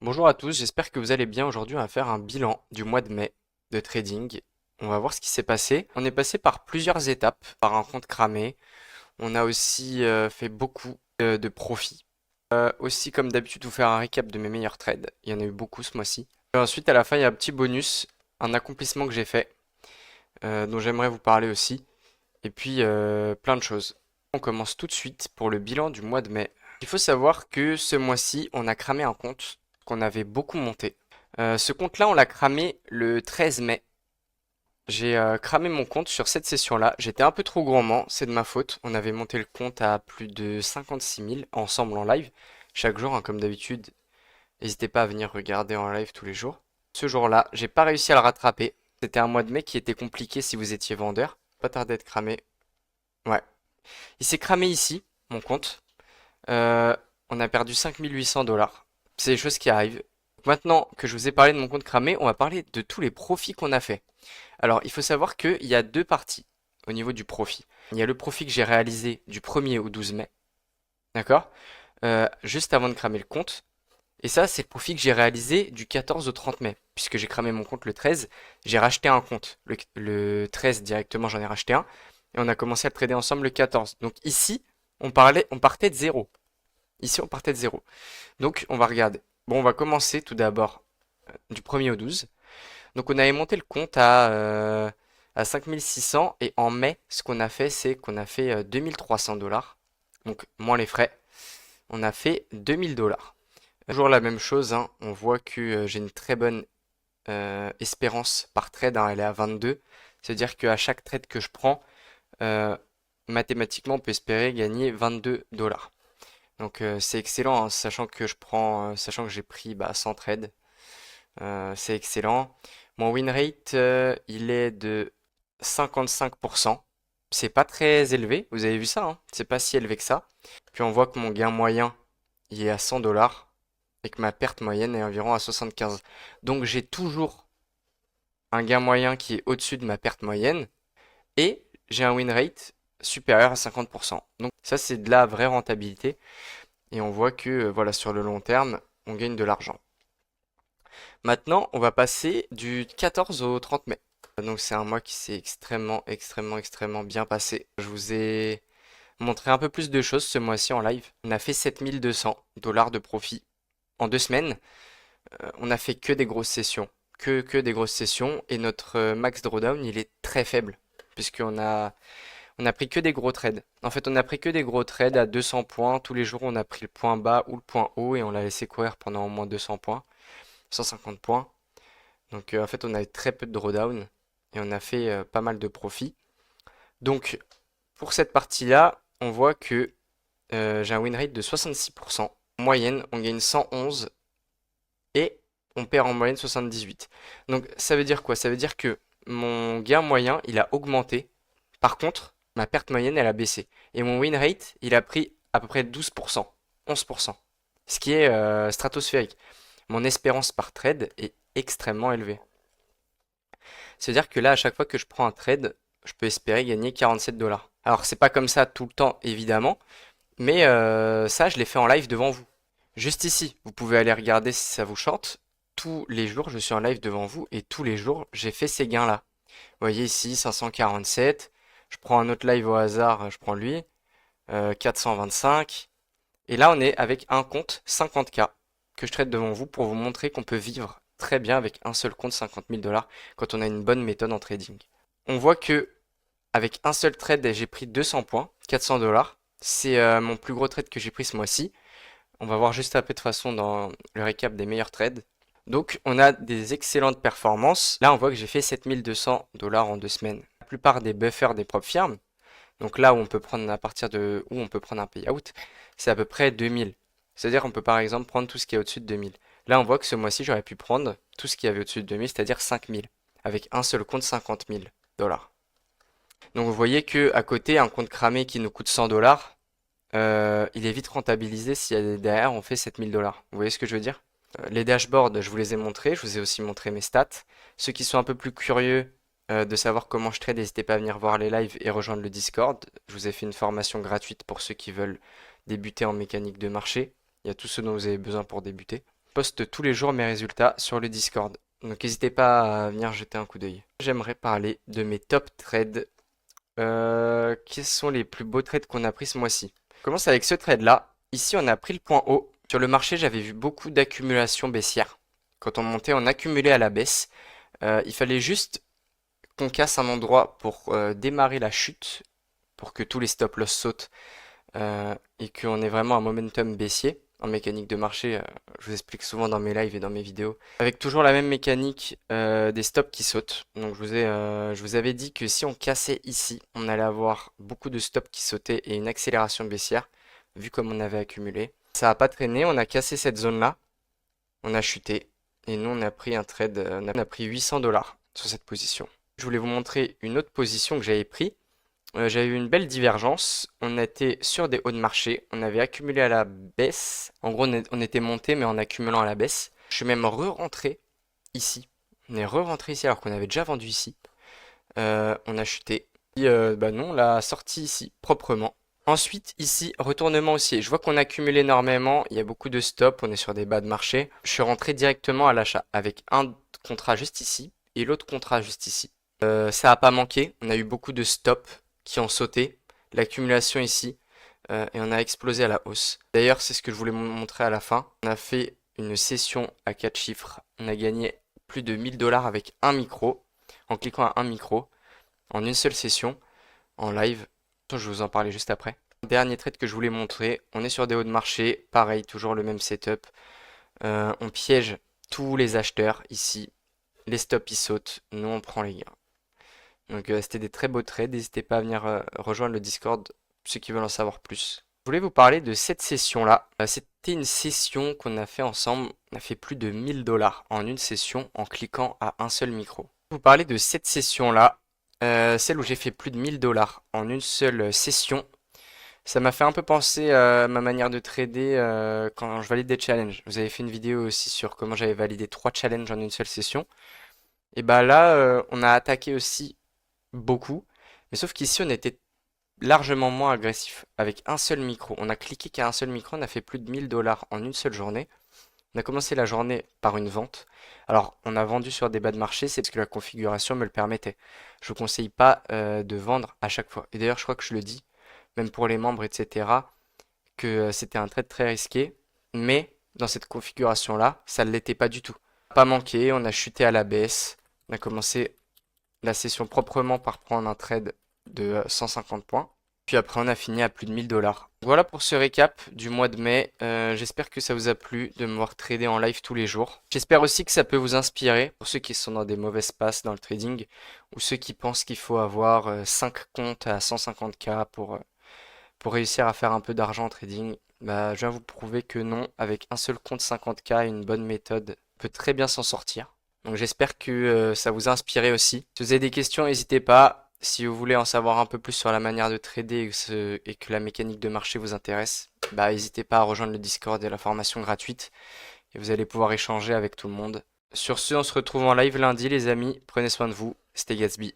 Bonjour à tous, j'espère que vous allez bien. Aujourd'hui, on va faire un bilan du mois de mai de trading. On va voir ce qui s'est passé. On est passé par plusieurs étapes, par un compte cramé. On a aussi fait beaucoup de profits. Aussi, comme d'habitude, vous faire un récap de mes meilleurs trades. Il y en a eu beaucoup ce mois-ci. Et ensuite, à la fin, il y a un petit bonus, un accomplissement que j'ai fait, dont j'aimerais vous parler aussi. Et puis, plein de choses. On commence tout de suite pour le bilan du mois de mai. Il faut savoir que ce mois-ci, on a cramé un compte qu'on avait beaucoup monté. Ce compte-là, on l'a cramé le 13 mai. J'ai cramé mon compte sur cette session-là. J'étais un peu trop gourmand, c'est de ma faute. On avait monté le compte à plus de 56 000 ensemble en live, chaque jour, hein, comme d'habitude. N'hésitez pas à venir regarder en live tous les jours. Ce jour-là, j'ai pas réussi à le rattraper. C'était un mois de mai qui était compliqué si vous étiez vendeur. Pas tardé d'être cramé. Ouais. Il s'est cramé ici, mon compte. Euh, on a perdu 5 800 $. C'est des choses qui arrivent. Maintenant que je vous ai parlé de mon compte cramé, on va parler de tous les profits qu'on a fait. Alors, il faut savoir qu'il y a deux parties au niveau du profit. Il y a le profit que j'ai réalisé du 1er au 12 mai, d'accord? Juste avant de cramer le compte. Et ça, c'est le profit que j'ai réalisé du 14 au 30 mai, puisque j'ai cramé mon compte le 13. J'ai racheté un compte. Le 13 directement, j'en ai racheté un. Et on a commencé à trader ensemble le 14. Donc ici, on partait de zéro. Ici, on partait de zéro. Donc, on va regarder. Bon, on va commencer tout d'abord du 1er au 12. Donc, on avait monté le compte à 5600 et en mai, ce qu'on a fait, c'est qu'on a fait 2300 $. Donc, moins les frais, on a fait 2000 $. Toujours la même chose, hein. On voit que j'ai une très bonne espérance par trade, hein. Elle est à 22. C'est-à-dire qu'à chaque trade que je prends, euh, mathématiquement, on peut espérer gagner 22 $. Donc c'est excellent, hein, sachant que j'ai pris 100 trades, c'est excellent. Mon win rate, il est de 55%. C'est pas très élevé, vous avez vu ça, hein, c'est pas si élevé que ça. Puis on voit que mon gain moyen, il est à 100 $ et que ma perte moyenne est environ à 75. Donc j'ai toujours un gain moyen qui est au-dessus de ma perte moyenne et j'ai un win rate supérieur à 50%. Donc ça c'est de la vraie rentabilité. Et on voit que voilà, sur le long terme, on gagne de l'argent. Maintenant, on va passer du 14 au 30 mai. Donc c'est un mois qui s'est extrêmement bien passé. Je vous ai montré un peu plus de choses ce mois-ci en live. On a fait 7 200 $ de profit en 2 semaines. On a fait que des grosses sessions. Que des grosses sessions. Et notre max drawdown, il est très faible. On a pris que des gros trades. En fait, on a pris que des gros trades à 200 points. Tous les jours, on a pris le point bas ou le point haut et on l'a laissé courir pendant au moins 200 points, 150 points. Donc, en fait, on a eu très peu de drawdown et on a fait pas mal de profits. Donc, pour cette partie-là, on voit que j'ai un win rate de 66%. En moyenne, on gagne 111 et on perd en moyenne 78. Donc, ça veut dire quoi? Ça veut dire que mon gain moyen, il a augmenté. Par contre, ma perte moyenne, elle a baissé. Et mon win rate, il a pris à peu près 12%, 11%. Ce qui est stratosphérique. Mon espérance par trade est extrêmement élevée. C'est-à-dire que là, à chaque fois que je prends un trade, je peux espérer gagner 47 $. Alors, c'est pas comme ça tout le temps, évidemment, mais ça, je l'ai fait en live devant vous. Juste ici, vous pouvez aller regarder si ça vous chante. Tous les jours, je suis en live devant vous et tous les jours, j'ai fait ces gains-là. Vous voyez ici, 547. Je prends un autre live au hasard, je prends lui. 425. Et là, on est avec un compte 50K que je traite devant vous pour vous montrer qu'on peut vivre très bien avec un seul compte 50 000 $ quand on a une bonne méthode en trading. On voit que avec un seul trade, j'ai pris 200 points, 400 $. C'est mon plus gros trade que j'ai pris ce mois-ci. On va voir juste un peu de façon dans le récap des meilleurs trades. Donc, on a des excellentes performances. Là, on voit que j'ai fait 7 200 $ en 2 semaines. La plupart des buffers des propres firmes, donc là où on peut prendre à partir de où on peut prendre un payout, c'est à peu près 2000. C'est-à-dire qu'on peut par exemple prendre tout ce qui est au-dessus de 2000. Là, on voit que ce mois-ci, j'aurais pu prendre tout ce qui avait au-dessus de 2000, c'est-à-dire 5000, avec un seul compte 50 000 $. Donc vous voyez que à côté, un compte cramé qui nous coûte 100 $, il est vite rentabilisé si derrière on fait 7000 $. Vous voyez ce que je veux dire? Les dashboards, je vous les ai montrés, je vous ai aussi montré mes stats. Ceux qui sont un peu plus curieux de savoir comment je trade, n'hésitez pas à venir voir les lives et rejoindre le Discord. Je vous ai fait une formation gratuite pour ceux qui veulent débuter en mécanique de marché. Il y a tout ce dont vous avez besoin pour débuter. poste tous les jours mes résultats sur le Discord. Donc n'hésitez pas à venir jeter un coup d'œil. J'aimerais parler de mes top trades. Quels sont les plus beaux trades qu'on a pris ce mois-ci? On commence avec ce trade-là. Ici, on a pris le point haut. Sur le marché, j'avais vu beaucoup d'accumulation baissière. Quand on montait, on accumulait à la baisse. Il fallait juste qu'on casse un endroit pour démarrer la chute, pour que tous les stop loss sautent et qu'on ait vraiment un momentum baissier. En mécanique de marché, je vous explique souvent dans mes lives et dans mes vidéos, avec toujours la même mécanique des stops qui sautent. Donc je vous avais dit que si on cassait ici, on allait avoir beaucoup de stops qui sautaient et une accélération baissière, vu comme on avait accumulé. Ça n'a pas traîné, on a cassé cette zone-là, on a chuté, et nous on a pris un trade, on a pris 800 $ sur cette position. Je voulais vous montrer une autre position que j'avais pris. J'avais eu une belle divergence. On était sur des hauts de marché. On avait accumulé à la baisse. En gros, on était monté, mais en accumulant à la baisse. Je suis même re-rentré ici. On est re-rentré ici alors qu'on avait déjà vendu ici. On a chuté. Et bah non, on l'a sorti ici, proprement. Ensuite, ici, retournement haussier. Je vois qu'on a accumulé énormément. Il y a beaucoup de stops. On est sur des bas de marché. Je suis rentré directement à l'achat avec un contrat juste ici et l'autre contrat juste ici. Ça n'a pas manqué. On a eu beaucoup de stops qui ont sauté, l'accumulation ici, et on a explosé à la hausse. D'ailleurs, c'est ce que je voulais montrer à la fin. On a fait une session à 4 chiffres. On a gagné plus de 1000 $ avec un micro, en cliquant à un micro, en une seule session, en live. Je vais vous en parler juste après. Dernier trade que je voulais montrer, on est sur des hauts de marché, pareil, toujours le même setup. On piège tous les acheteurs ici. Les stops ils sautent, nous on prend les gains. Donc c'était des très beaux trades, n'hésitez pas à venir rejoindre le Discord, ceux qui veulent en savoir plus. Je voulais vous parler de cette session-là. C'était une session qu'on a fait ensemble, on a fait plus de 1000 $ en une session en cliquant à un seul micro. Je vais vous parler de cette session-là, celle où j'ai fait plus de 1000 $ en une seule session. Ça m'a fait un peu penser à ma manière de trader quand je valide des challenges. Vous avez fait une vidéo aussi sur comment j'avais validé 3 challenges en une seule session. Et bah là, on a attaqué aussi beaucoup. Mais sauf qu'ici, on était largement moins agressif. Avec un seul micro. On a cliqué qu'à un seul micro, on a fait plus de 1000 $ en une seule journée. On a commencé la journée par une vente. Alors, on a vendu sur des bas de marché, c'est parce que la configuration me le permettait. Je vous conseille pas de vendre à chaque fois. Et d'ailleurs, je crois que je le dis, même pour les membres, etc., que c'était un trade très risqué. Mais dans cette configuration-là, ça ne l'était pas du tout. Pas manqué, on a chuté à la baisse. On a commencé la session proprement par prendre un trade de 150 points. Puis après, on a fini à plus de 1000 $. Voilà pour ce récap du mois de mai. J'espère que ça vous a plu de me voir trader en live tous les jours. J'espère aussi que ça peut vous inspirer pour ceux qui sont dans des mauvaises passes dans le trading ou ceux qui pensent qu'il faut avoir 5 comptes à 150K pour réussir à faire un peu d'argent en trading. Bah, je viens vous prouver que non, avec un seul compte 50K et une bonne méthode, on peut très bien s'en sortir. Donc j'espère que ça vous a inspiré aussi. Si vous avez des questions, n'hésitez pas. Si vous voulez en savoir un peu plus sur la manière de trader et que la mécanique de marché vous intéresse, bah n'hésitez pas à rejoindre le Discord et la formation gratuite. Et vous allez pouvoir échanger avec tout le monde. Sur ce, on se retrouve en live lundi les amis. Prenez soin de vous. C'était Gatsby.